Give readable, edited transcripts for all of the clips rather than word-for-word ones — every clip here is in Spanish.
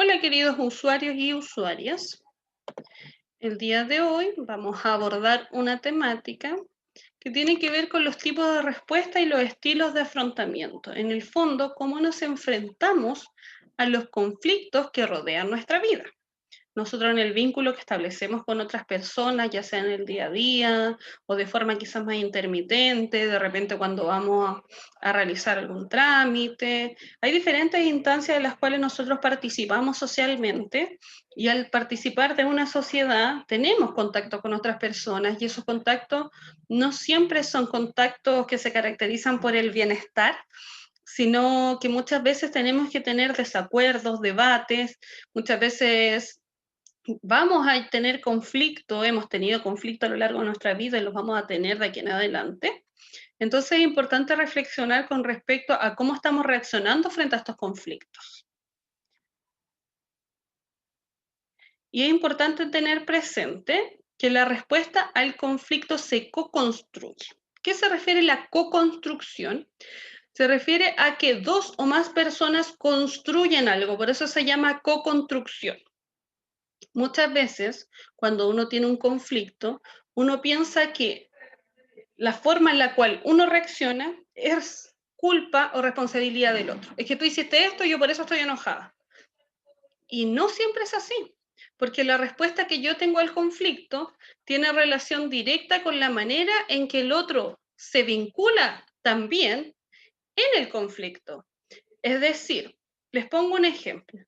Hola queridos usuarios y usuarias. El día de hoy vamos a abordar una temática que tiene que ver con los tipos de respuesta y los estilos de afrontamiento. En el fondo, cómo nos enfrentamos a los conflictos que rodean nuestra vida. Nosotros en el vínculo que establecemos con otras personas, ya sea en el día a día o de forma quizás más intermitente, de repente cuando vamos a realizar algún trámite, hay diferentes instancias en las cuales nosotros participamos socialmente y al participar de una sociedad tenemos contacto con otras personas y esos contactos no siempre son contactos que se caracterizan por el bienestar, sino que muchas veces tenemos que tener desacuerdos, debates, muchas veces vamos a tener conflicto, hemos tenido conflicto a lo largo de nuestra vida y los vamos a tener de aquí en adelante. Entonces es importante reflexionar con respecto a cómo estamos reaccionando frente a estos conflictos. Y es importante tener presente que la respuesta al conflicto se co-construye. ¿Qué se refiere a la co-construcción? Se refiere a que dos o más personas construyen algo, por eso se llama co-construcción. Muchas veces, cuando uno tiene un conflicto, uno piensa que la forma en la cual uno reacciona es culpa o responsabilidad del otro. Es que tú hiciste esto y yo por eso estoy enojada. Y no siempre es así, porque la respuesta que yo tengo al conflicto tiene relación directa con la manera en que el otro se vincula también en el conflicto. Es decir, les pongo un ejemplo.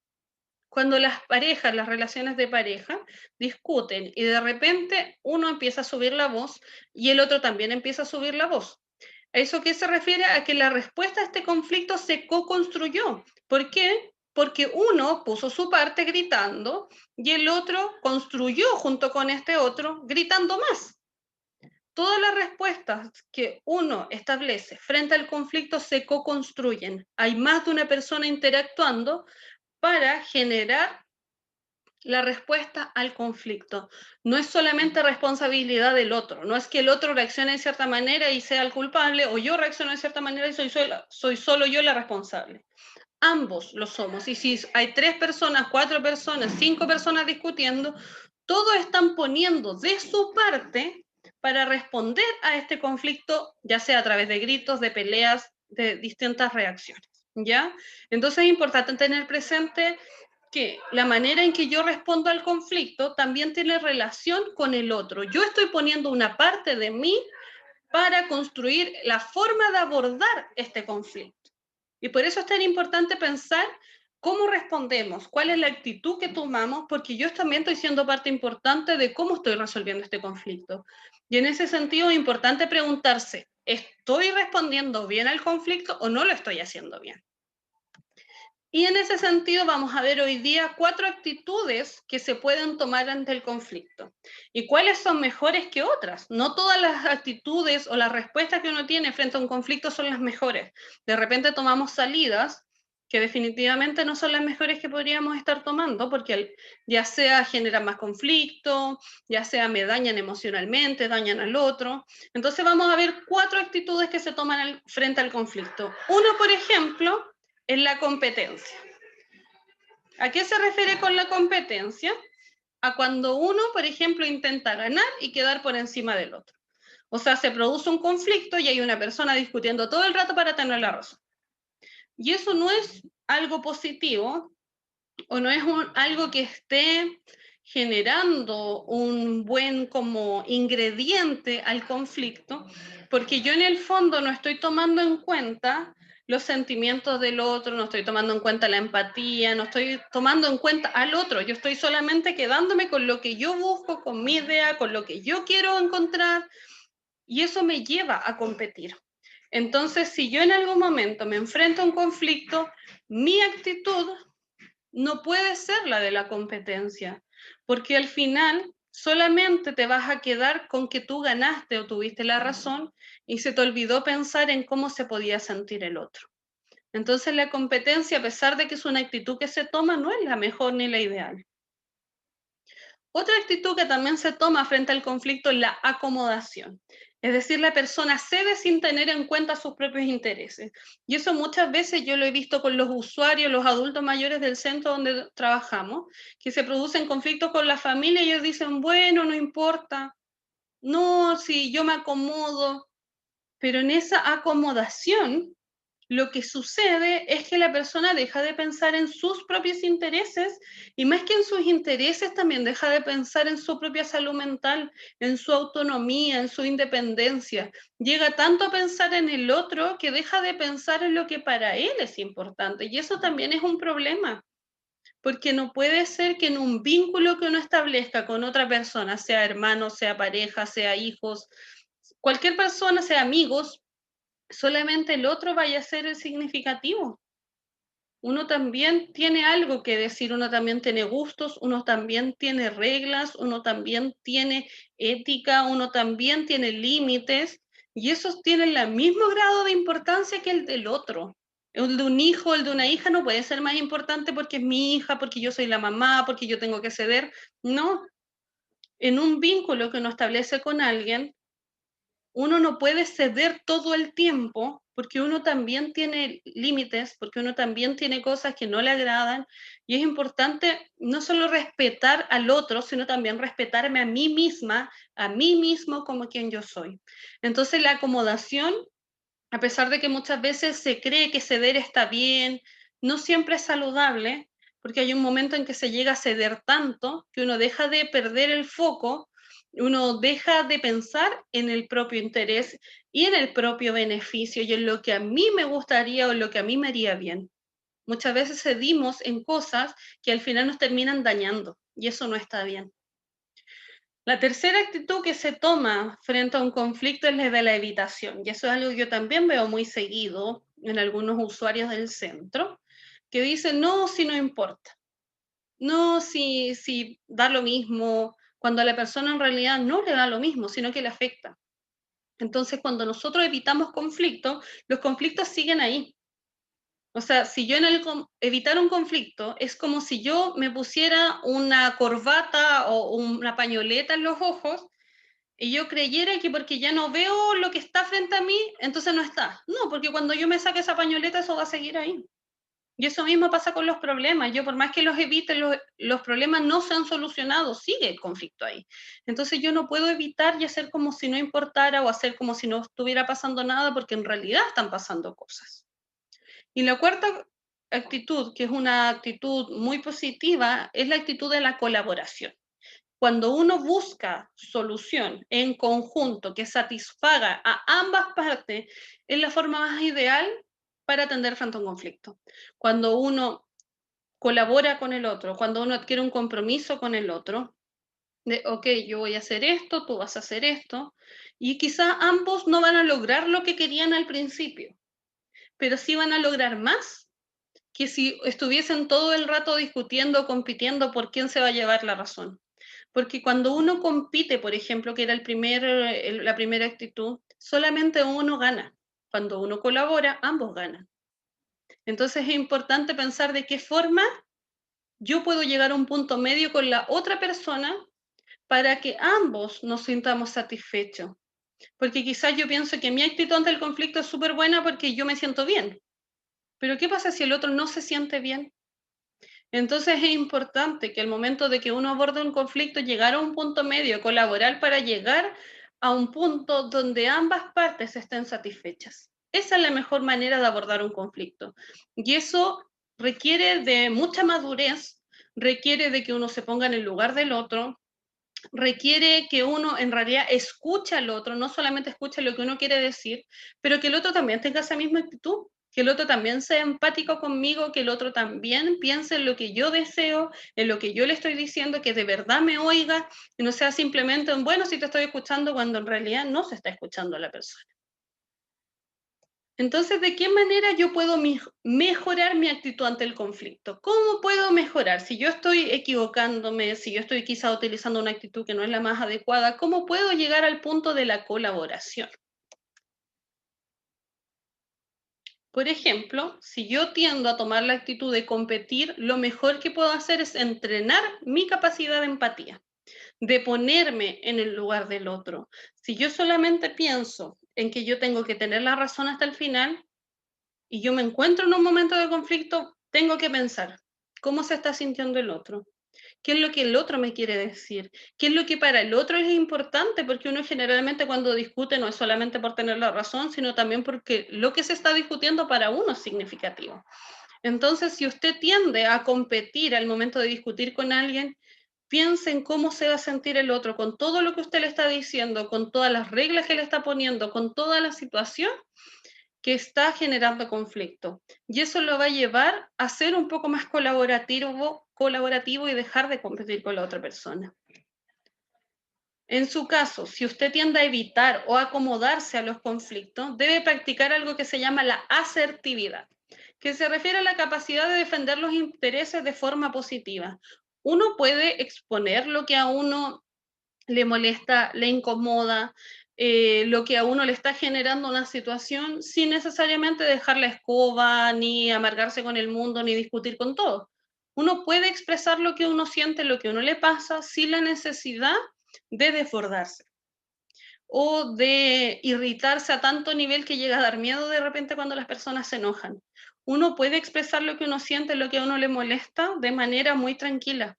Cuando las parejas, las relaciones de pareja, discuten y de repente uno empieza a subir la voz y el otro también empieza a subir la voz. ¿A eso qué se refiere? A que la respuesta a este conflicto se co-construyó. ¿Por qué? Porque uno puso su parte gritando y el otro construyó junto con este otro gritando más. Todas las respuestas que uno establece frente al conflicto se co-construyen. Hay más de una persona interactuando para generar la respuesta al conflicto. No es solamente responsabilidad del otro, no es que el otro reaccione de cierta manera y sea el culpable, o yo reacciono de cierta manera y soy solo yo la responsable. Ambos lo somos. Y si hay 3 personas, 4 personas, 5 personas discutiendo, todos están poniendo de su parte para responder a este conflicto, ya sea a través de gritos, de peleas, de distintas reacciones. ¿Ya? Entonces es importante tener presente que la manera en que yo respondo al conflicto también tiene relación con el otro. Yo estoy poniendo una parte de mí para construir la forma de abordar este conflicto. Y por eso es tan importante pensar cómo respondemos, cuál es la actitud que tomamos, porque yo también estoy siendo parte importante de cómo estoy resolviendo este conflicto. Y en ese sentido es importante preguntarse, ¿estoy respondiendo bien al conflicto o no lo estoy haciendo bien? Y en ese sentido vamos a ver hoy día 4 actitudes que se pueden tomar ante el conflicto. ¿Y cuáles son mejores que otras? No todas las actitudes o las respuestas que uno tiene frente a un conflicto son las mejores. De repente tomamos salidas que definitivamente no son las mejores que podríamos estar tomando, porque ya sea generan más conflicto, ya sea me dañan emocionalmente, dañan al otro. Entonces vamos a ver 4 actitudes que se toman frente al conflicto. Uno, por ejemplo, en la competencia. ¿A qué se refiere con la competencia? A cuando uno, por ejemplo, intenta ganar y quedar por encima del otro. O sea, se produce un conflicto y hay una persona discutiendo todo el rato para tener la razón. Y eso no es algo positivo o no es algo que esté generando un buen como ingrediente al conflicto, porque yo en el fondo no estoy tomando en cuenta los sentimientos del otro, no estoy tomando en cuenta la empatía, no estoy tomando en cuenta al otro, yo estoy solamente quedándome con lo que yo busco, con mi idea, con lo que yo quiero encontrar, y eso me lleva a competir. Entonces, si yo en algún momento me enfrento a un conflicto, mi actitud no puede ser la de la competencia, porque al final solamente te vas a quedar con que tú ganaste o tuviste la razón y se te olvidó pensar en cómo se podía sentir el otro. Entonces la competencia, a pesar de que es una actitud que se toma, no es la mejor ni la ideal. Otra actitud que también se toma frente al conflicto es la acomodación. Es decir, la persona cede sin tener en cuenta sus propios intereses. Y eso muchas veces yo lo he visto con los usuarios, los adultos mayores del centro donde trabajamos, que se producen conflictos con la familia y ellos dicen, bueno, no importa, no, si yo me acomodo, pero en esa acomodación lo que sucede es que la persona deja de pensar en sus propios intereses y más que en sus intereses también deja de pensar en su propia salud mental, en su autonomía, en su independencia. Llega tanto a pensar en el otro que deja de pensar en lo que para él es importante y eso también es un problema. Porque no puede ser que en un vínculo que uno establezca con otra persona, sea hermano, sea pareja, sea hijos, cualquier persona, sea amigos, solamente el otro vaya a ser el significativo. Uno también tiene algo que decir, uno también tiene gustos, uno también tiene reglas, uno también tiene ética, uno también tiene límites, y esos tienen el mismo grado de importancia que el del otro. El de un hijo, el de una hija no puede ser más importante porque es mi hija, porque yo soy la mamá, porque yo tengo que ceder. No, en un vínculo que uno establece con alguien, uno no puede ceder todo el tiempo porque uno también tiene límites, porque uno también tiene cosas que no le agradan y es importante no solo respetar al otro, sino también respetarme a mí misma, a mí mismo como quien yo soy. Entonces la acomodación, a pesar de que muchas veces se cree que ceder está bien, no siempre es saludable, porque hay un momento en que se llega a ceder tanto que uno deja de perder el foco, uno deja de pensar en el propio interés y en el propio beneficio y en lo que a mí me gustaría o en lo que a mí me haría bien. Muchas veces cedimos en cosas que al final nos terminan dañando y eso no está bien. La tercera actitud que se toma frente a un conflicto es la de la evitación, y eso es algo que yo también veo muy seguido en algunos usuarios del centro, que dicen, no, si no importa, no, si da lo mismo, cuando a la persona en realidad no le da lo mismo, sino que le afecta. Entonces, cuando nosotros evitamos conflictos, los conflictos siguen ahí. O sea, si yo evitar un conflicto es como si yo me pusiera una corbata o una pañoleta en los ojos y yo creyera que porque ya no veo lo que está frente a mí, entonces no está. No, porque cuando yo me saque esa pañoleta, eso va a seguir ahí. Y eso mismo pasa con los problemas. Yo, por más que los evite, los problemas no se han solucionado, sigue el conflicto ahí. Entonces yo no puedo evitar y hacer como si no importara o hacer como si no estuviera pasando nada, porque en realidad están pasando cosas. Y la cuarta actitud, que es una actitud muy positiva, es la actitud de la colaboración. Cuando uno busca solución en conjunto que satisfaga a ambas partes, es la forma más ideal para atender frente a un conflicto. Cuando uno colabora con el otro, cuando uno adquiere un compromiso con el otro, de, ok, yo voy a hacer esto, tú vas a hacer esto, y quizá ambos no van a lograr lo que querían al principio, pero sí van a lograr más que si estuviesen todo el rato discutiendo, compitiendo por quién se va a llevar la razón. Porque cuando uno compite, por ejemplo, que era la primera actitud, solamente uno gana. Cuando uno colabora, ambos ganan. Entonces es importante pensar de qué forma yo puedo llegar a un punto medio con la otra persona para que ambos nos sintamos satisfechos. Porque quizás yo pienso que mi actitud ante el conflicto es súper buena porque yo me siento bien. Pero ¿qué pasa si el otro no se siente bien? Entonces es importante que al momento de que uno aborde un conflicto, llegar a un punto medio, colaborar para llegar a un punto donde ambas partes estén satisfechas. Esa es la mejor manera de abordar un conflicto. Y eso requiere de mucha madurez, requiere de que uno se ponga en el lugar del otro, requiere que uno en realidad escuche al otro, no solamente escuche lo que uno quiere decir, pero que el otro también tenga esa misma actitud, que el otro también sea empático conmigo, que el otro también piense en lo que yo deseo, en lo que yo le estoy diciendo, que de verdad me oiga, y no sea simplemente un, bueno, si te estoy escuchando, cuando en realidad no se está escuchando a la persona. Entonces, ¿de qué manera yo puedo mejorar mi actitud ante el conflicto? ¿Cómo puedo mejorar? Si yo estoy equivocándome, si yo estoy quizá utilizando una actitud que no es la más adecuada, ¿cómo puedo llegar al punto de la colaboración? Por ejemplo, si yo tiendo a tomar la actitud de competir, lo mejor que puedo hacer es entrenar mi capacidad de empatía. de ponerme en el lugar del otro. Si yo solamente pienso en que yo tengo que tener la razón hasta el final y yo me encuentro en un momento de conflicto, tengo que pensar, ¿cómo se está sintiendo el otro? ¿Qué es lo que el otro me quiere decir? ¿Qué es lo que para el otro es importante? Porque uno generalmente cuando discute no es solamente por tener la razón, sino también porque lo que se está discutiendo para uno es significativo. Entonces, si usted tiende a competir al momento de discutir con alguien, piense en cómo se va a sentir el otro, con todo lo que usted le está diciendo, con todas las reglas que le está poniendo, con toda la situación que está generando conflicto. Y eso lo va a llevar a ser un poco más colaborativo y dejar de competir con la otra persona. En su caso, si usted tiende a evitar o acomodarse a los conflictos, debe practicar algo que se llama la asertividad, que se refiere a la capacidad de defender los intereses de forma positiva. Uno puede exponer lo que a uno le molesta, le incomoda, lo que a uno le está generando una situación sin necesariamente dejar la escoba, ni amargarse con el mundo, ni discutir con todo. Uno puede expresar lo que uno siente, lo que a uno le pasa, sin la necesidad de desbordarse o de irritarse a tanto nivel que llega a dar miedo de repente cuando las personas se enojan. Uno puede expresar lo que uno siente, lo que a uno le molesta de manera muy tranquila,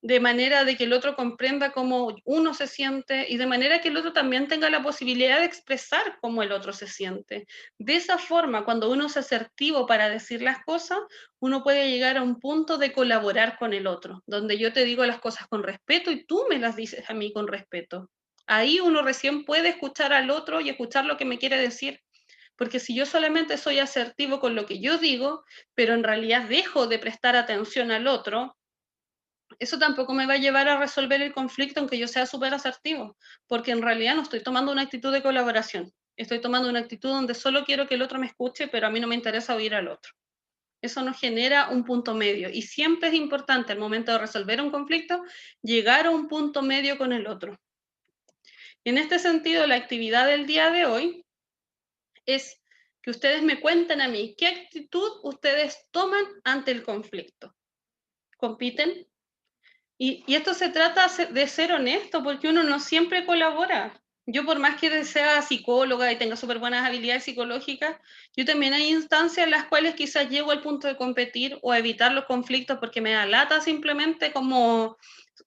de manera de que el otro comprenda cómo uno se siente y de manera que el otro también tenga la posibilidad de expresar cómo el otro se siente. De esa forma, cuando uno es asertivo para decir las cosas, uno puede llegar a un punto de colaborar con el otro, donde yo te digo las cosas con respeto y tú me las dices a mí con respeto. Ahí uno recién puede escuchar al otro y escuchar lo que me quiere decir. Porque si yo solamente soy asertivo con lo que yo digo, pero en realidad dejo de prestar atención al otro, eso tampoco me va a llevar a resolver el conflicto aunque yo sea súper asertivo, porque en realidad no estoy tomando una actitud de colaboración, estoy tomando una actitud donde solo quiero que el otro me escuche, pero a mí no me interesa oír al otro. Eso nos genera un punto medio y siempre es importante al momento de resolver un conflicto llegar a un punto medio con el otro. Y en este sentido, la actividad del día de hoy es que ustedes me cuenten a mí qué actitud ustedes toman ante el conflicto. ¿Compiten? Y esto se trata de ser honesto, porque uno no siempre colabora. Yo por más que sea psicóloga y tenga súper buenas habilidades psicológicas, yo también hay instancias en las cuales quizás llego al punto de competir o a evitar los conflictos porque me da lata simplemente como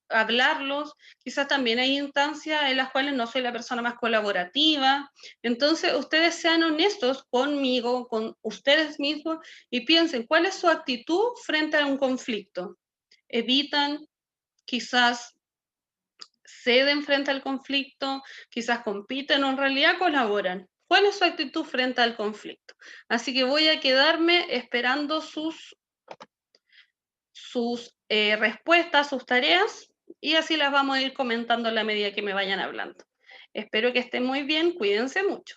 hablarlos. Quizás también hay instancias en las cuales no soy la persona más colaborativa. Entonces, ustedes sean honestos conmigo, con ustedes mismos y piensen cuál es su actitud frente a un conflicto. ¿Evitan? Quizás ceden frente al conflicto, quizás compiten o en realidad colaboran. ¿Cuál es su actitud frente al conflicto? Así que voy a quedarme esperando sus respuestas, sus tareas, y así las vamos a ir comentando a la medida que me vayan hablando. Espero que estén muy bien, cuídense mucho.